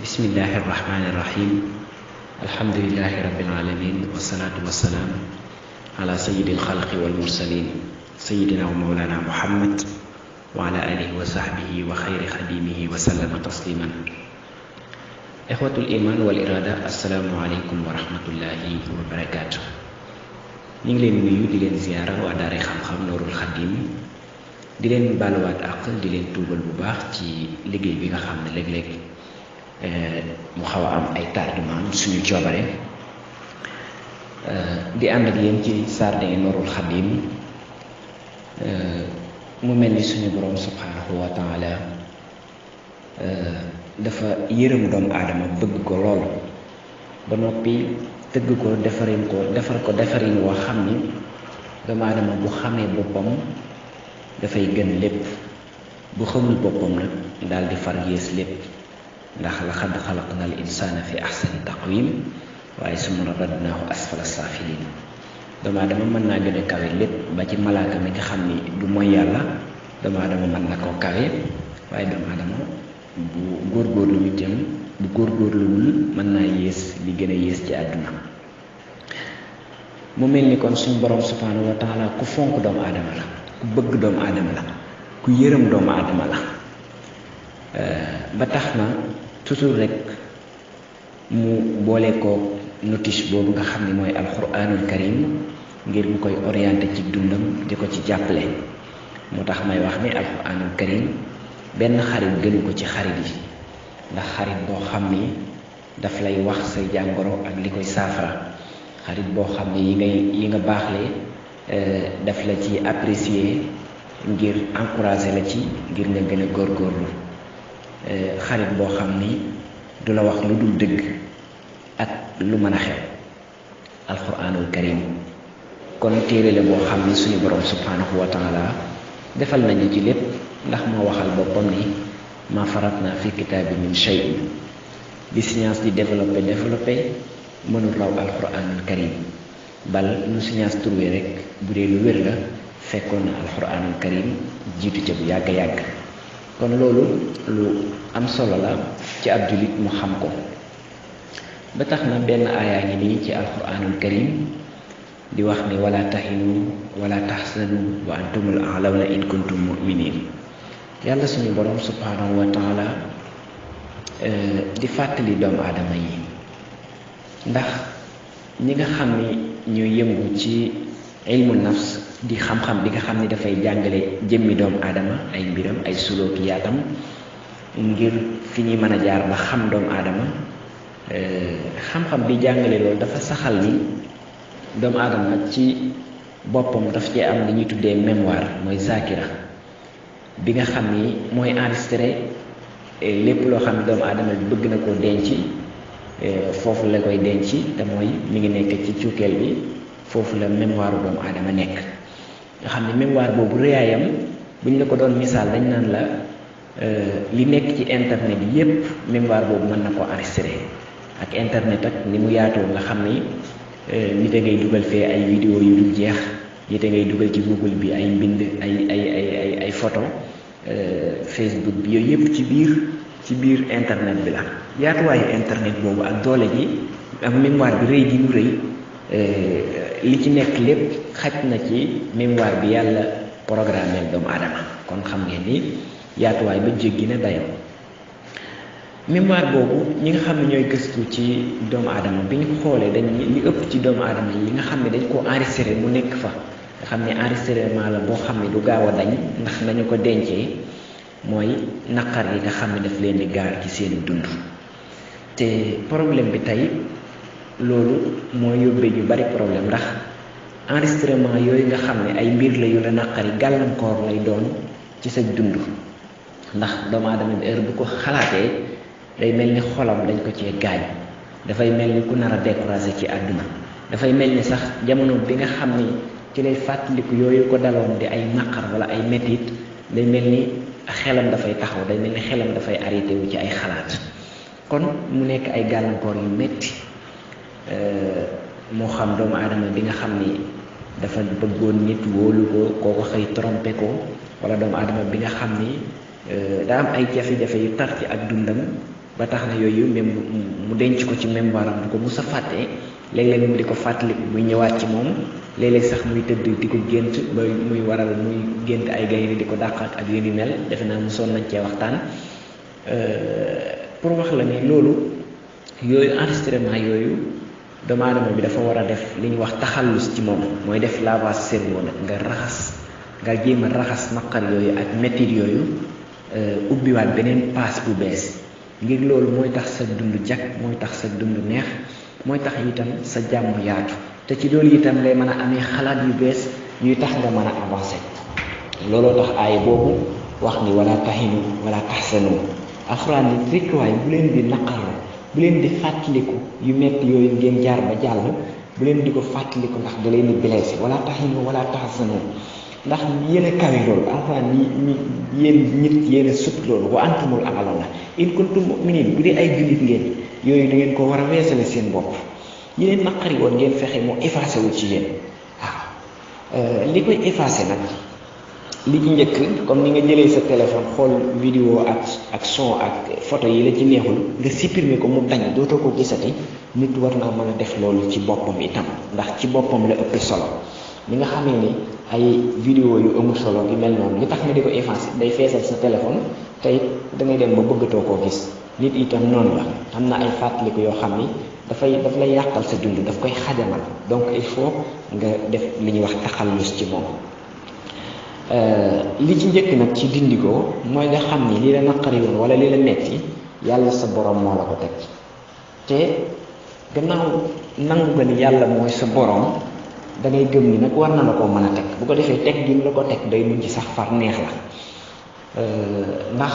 bismillahi irrahmani irrahim alhamdulilahi rabbil alamin wasalaatu wasalaam ala sayidi alxalqi walmursalin sayidina wa mawlana muhammad wa ala alihi wa sahbihi wa xayri xadimihi wa sallama tasliman ixwatul iman wal irada assalaamu aleykum wa rahmatullahi wa barakaatu. ñu ngi leen nuyu di leen ziyaara waa daara xam-xam Noorul Xadim di leen baaluwaat àq di leen tuubal bu baax ci liggéey bi nga xam ne léeg-léeg mu xaw a am ay tardement suñu coobare di ànd ak yéen ci sardin Noorul Xadim mu mel ni suñu borom subhanahu wa taala dafa yërëm doomu aadama bëgg ko lool ba noppi tëgg ko defar ko defarin woo xam ni doomu aadama bu xamee boppam dafay gën lépp bu xamul boppam nag daal di far yées lépp ndax laqad xalaqna al insana fi ahsani taqwim waaye summa radadnaahu asfala saafiliin doomu aadama mën naa gën a kawe lépp ba ci malaaka mi nga xam ni du mooy yàlla doomu aadama mën na koo kawe waaye doomu aadama bu góorgóorlu itam bu góorgóorluwul mën naa yées li gën a yées ci àdduna. mu mel ni kon suñu borom subhanahu wa taala ku fonk doomu aadama la, ku bëgg doomu aadama la, ku yërëm doomu aadama la, ba tax na toujours rek mu boole ko notice boobu nga xam ne mooy alquranul karim ngir mu koy orienté ci dundam di ko ci jàppale. moo tax may wax ni alquranul karim benn xarit gënu ko ci xarit yi, ndax xarit boo xam ni daf lay wax say jàngoro ak li koy saafara, xarit boo xam ne yi nga baaxle daf la ci apprécier ngir encourager la ci ngir nga gën a góorgóorlu, xarit boo xam ni du la wax lu dul dëgg ak lu mën a xew. alquranul karim kon téere la boo xam ni suñu borom subhanahu wa taala defal nañu ci lépp, ndax moo waxal boppam ni ma faratna fi kitaabi min shay. bi science di développé mënul raw alquranul karim, bal lu science trouvé rek bu dee lu wér la fekkoon na alquranul karim jiitu ca bu yàgg-yàgg. kon loolu lu am solo la ci ab jullit mu xam ko, ba tax na benn aayaa ngi nii ci alquranul karim di wax ni wala tahinu wala tahzanu wa antumul a'lawna in kuntum mu'minin. yàlla suñu borom subhanahu wa taala di fàttali doomu aadama yi, ndax ñi nga xam ni ñuy yëngu ci ilmu nafs di xam-xam bi nga xam ni dafay jàngale jëmmi doomu aadama, ay mbiram, ay sulukiyaatam, ngir fi ñuy mën a jaar ba xam doomu aadama. xam-xam bi jàngale loolu dafa saxal ni doomu aadama ci boppam daf ci am li ñuy tuddee mémoire, mooy zakira bi nga xam ni mooy enregistré lépp loo xam ne doomu aadama bi bëgg na koo denc, foofu la koy denc, te mooy mi ngi nekk ci cuukeel bi, foofu la mémoire doomu aadama nekk. nga xam ne mémoire boobu rëyaayam buñ la ko doon misaal dañ naan la li nekk ci internet bi yépp mémoire boobu mën na ko enregistré. ak internet ak ni mu yaatoo nga xam ni nit a ngay dugal fee ay vidéo yu dul jeex, nit a ngay dugal ci Google bi ay mbind ay photo, Facebook bi, yooyu yépp ci biir internet bi la. yaatuwaayu internet boobu ak doole ji ak mémoire bi rëy gi mu rëy, li ci nekk lépp xaj na ci mémoire bi yàlla programmeel doomu aadama. kon xam ngeen ni yaatuwaay ba jéggi na dayoo. mémoire boobu ñi nga xam ne ñooy gëstu ci doomu aadama bi ñu xoolee dañ li ëpp ci doomu aadama yi nga xam ne dañ koo enregistré mu nekk fa, nga xam ne enregistrement la boo xam ne du gaaw a dañ, ndax nañu ko dencee mooy naqar yi nga xam ne daf leen di gaar ci seeni dund. te problème bi tey loolu moo yóbbee ñu bari problème, ndax enregistrement yooyu nga xam ne ay mbir la yu la naqari gàllankoor lay doon ci sa dund. ndax doomu aadama bi heure bu ko xalaatee day mel ni xolam dañ ko cee gaañ, dafay mel ni ku nar a découragé ci àdduna, dafay mel ni sax jamono bi nga xam ni ci lay fàttaliku yooyu ko daloon di ay naqar wala ay mettit, day mel ni xelam dafay taxaw, day mel ni xelam dafay arrêté wu ci ay xalaat. kon mu nekk ay gàllankoor yu metti, moo xam doomu aadama bi nga xam ni dafa bëggoon nit wóolu ko koo xëy trompé ko, wala doomu aadama bi nga xam ni daa am ay jafe-jafe yu tar ci ak dundam ba tax na yooyu même mu denc ko ci mémoire am du ko mus a fàtte léeg-léeg mu di ko fàttaliku muy ñëwaat ci moom léeg-léeg sax muy tëdd di ko gént ba muy waral muy gént ay gaynde di ko dàqaat ak yu ni mel defe naa mosoon nañ cee waxtaan pour wax la ni loolu yooyu enregistrement yooyu doomu aadama bi dafa war a def li ñuy wax taxallus ci moom mooy def lavage cerveau nag nga raxas nga jéem a raxas naqar yooyu ak mettit yooyu ubbiwaat beneen paas bu bees ngir loolu mooy tax sa dund jag mooy tax sa dund neex mooy tax itam sa jàmm yaatu te ci loolu itam lay mën a amee xalaat yu bees yuy tax nga mën a avancer looloo tax aaya boobu wax ni wala tahinu wala tahsanu alxuraan ni rekk waay bu leen di naqarlu bu leen di fàttaliku yu metti yooyu ngeen jaar ba jàll bu leen di ko fàttaliku ndax da leen di blessé wala tahinu wala tahsanu ndax yéen a kawe loolu alxuraan ni yéen nit yéen a sut loolu wa antumul a'lawna in kuntum mu'minin bu dee ay jullit ngeen yooyu da ngeen ko war a weesale seen bopp yi leen naqari woon ngeen fexe mu effacé wu ci yéen waaw li koy effacé nag li ci njëkk comme ni nga jëlee sa téléphone xool vidéo ak son ak photo yi la ci neexul nga supprimer ko mu dañ dootoo ko gisati nit war naa mën a def loolu ci boppam itam ndax ci boppam la ëpp solo li nga xamee ni ay vidéo yu amul solo yu mel noonu li tax nga di ko effacé day feesal sa téléphone tey da ngay dem ba bëggatoo koo gis nit itam noonu la am na ay fàttaliku yoo xam ni daf lay yàqal sa dund daf koy xajamal donc il faut nga def li ñuy wax taxallus ci moom li ci njëkk nag ci dindi ko mooy nga xam ni li la naqari woon wala li la metti yàlla sa borom moo la ko teg te gannaaw nangu nga ni yàlla mooy sa borom da ngay gëm ni nag war na la koo mën a teg bu ko defee teg gi la ko teg day mujj sax far neex la ndax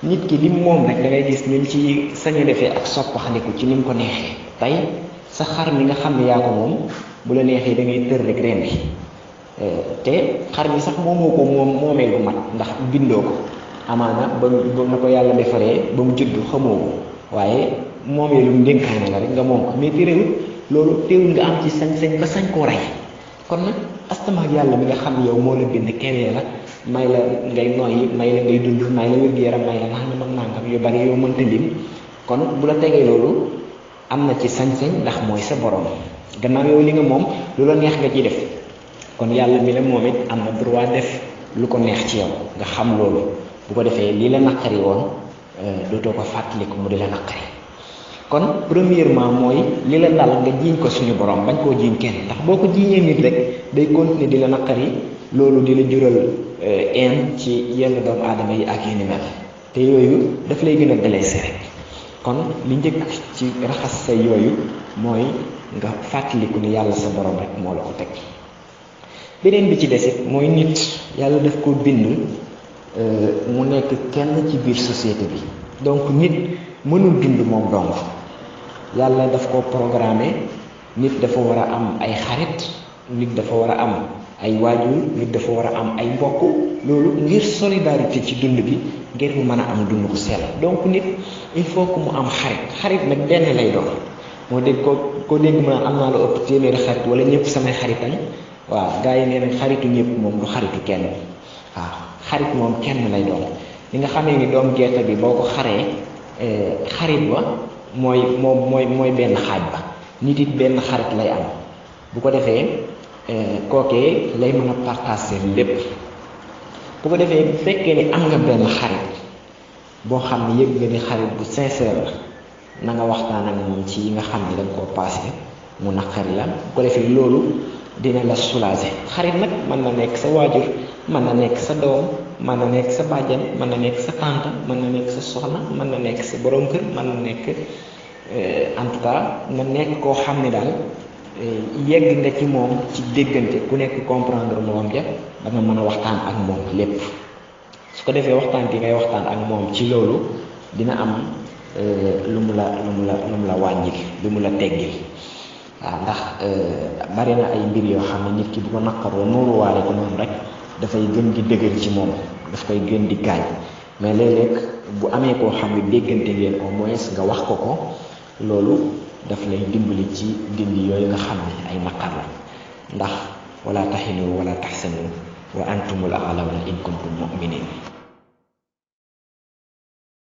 nit ki lim moom rek da ngay gis ni ci sañ a defee ak soppaxandiku ci ni mu ko neexee tey sa xar mi nga xam ne yaa ko moom bu la neexee da ngay tër rek ren bi te xar mi sax moomoo ko moomee lu mat ndax bindoo ko amaana ba na ko yàlla defaree ba mu judd xamoo ko waaye moomee lu mu dénkaane la rek nga moom ko mais terewul loolu teewul nga am ci sañ-sañ ba sañ koo rey kon nag astamaak yàlla mi nga xam ne yow moo la bind kewee la may la ngay noyyi may la ngay dund may la wér-gu-yaram may la nangam ak nangam yu bari yow mënta lim kon bu la tegee loolu am na ci sañ-sañ ndax mooy sa borom gannaaw yow li nga moom lu la neex nga ciy def kon yàlla mi la moom it am na droit def lu ko neex ci yow nga xam loolu bu ko defee lii la naqari woon dootoo ko fàttaliku mu di la naqari kon premièrement mooy li la dal nga jiiñ ko suñu borom bañ koo jiiñ kenn ndax boo ko jiiñee nit rek day continuer di la naqari loolu di la jural ci yenn doomu aadama yi ak yu ni mel te yooyu daf lay gën a blessé rek kon li njëkk ci raxas say yooyu mooy nga fàttaliku ni yàlla sa borom rek moo la ko teg beneen bi ci desit mooy nit yàlla daf ko bind mu nekk kenn ci biir société bi donc nit mënul dund moom dong yàlla daf ko programmé nit dafa war a am ay xarit nit dafa war a am ay waajur nit dafa war a am ay mbokk loolu ngir solidarité ci dund bi ngir mu mën a am dund ku sell donc nit il faut que mu am xarit nag benn lay doon moo dégg ko dégg ma am naa la ëpp téeméeri xarit wala ñëpp samay xaritañ waaw gars yi nee nañ xaritu ñëpp moom du xaritu kenn waaw xarit moom kenn lay doon li nga xamee ni doom gerte bi boo ko xaree xarit ba mooy benn xaaj ba nit it benn xarit lay am bu ko defee kookee lay mën a partager lépp bu ko defee bu fekkee ni am nga benn xarit boo xam ne yëg nga ni xarit bu sincère la na nga waxtaan ak moom ci yi nga xam ne dañ koo passé mu naqari la bu ko defee loolu dina la soulager xarit nag mën na nekk sa waajur mën na nekk sa doom mën na nekk sa bàjjan mën na nekk sa tante mën na nekk sa soxna mën na nekk sa borom kër mën na nekk en tout cas nga nekk koo xam ne daal yegg nga ci moom ci déggante ku nekk comprendre moom ja da nga mën a waxtaan ak moom lépp su ko defee waxtaan bi ngay waxtaan ak moom ci loolu dina am lu mu la wàññil lu mu la teggil waaw ndax bari na ay mbir yoo xam ne nit ki bu ko naqaroo nooru waale ko noonu rek dafay gën di dëgër ci moom daf koy gën di gaañ mais léeg-léeg bu amee koo xam ne déggante ngeen au moins nga wax ko loolu daf lay dimbali ci dindi yooyu nga xam ne ay naqar la ndax wala tahinu wala tahsanu wa antumul a'lawna in kuntum mu'minin